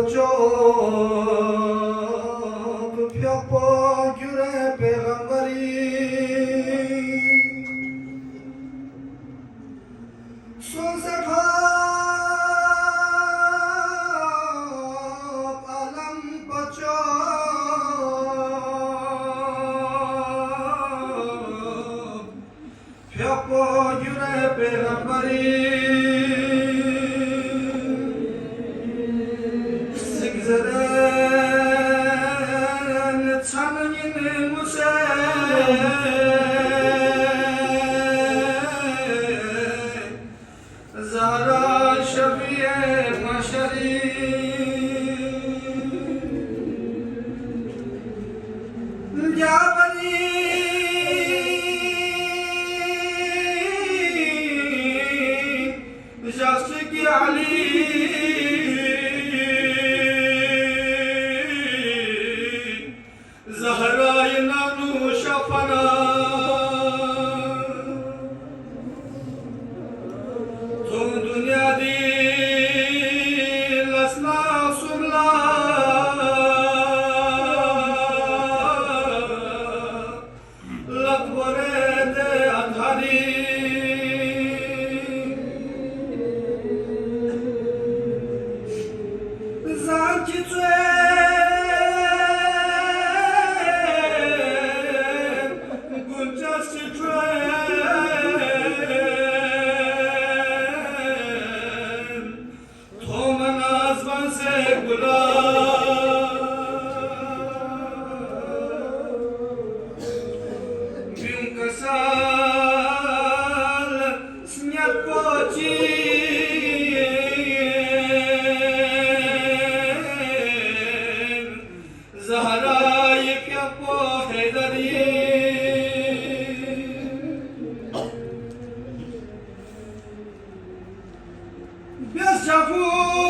Çok piyapa güre peygamberi son zekat alam paçak piyapa güre peygamberi Zeren tanıyını Musa Zahra şafiye maşari Ya bani Jashki Ali Zahra-i Namnu Şafana Tu dünya dil asna surla Lakbare de adhari Zanki Zahra-i Piyapa Haydari Beshafu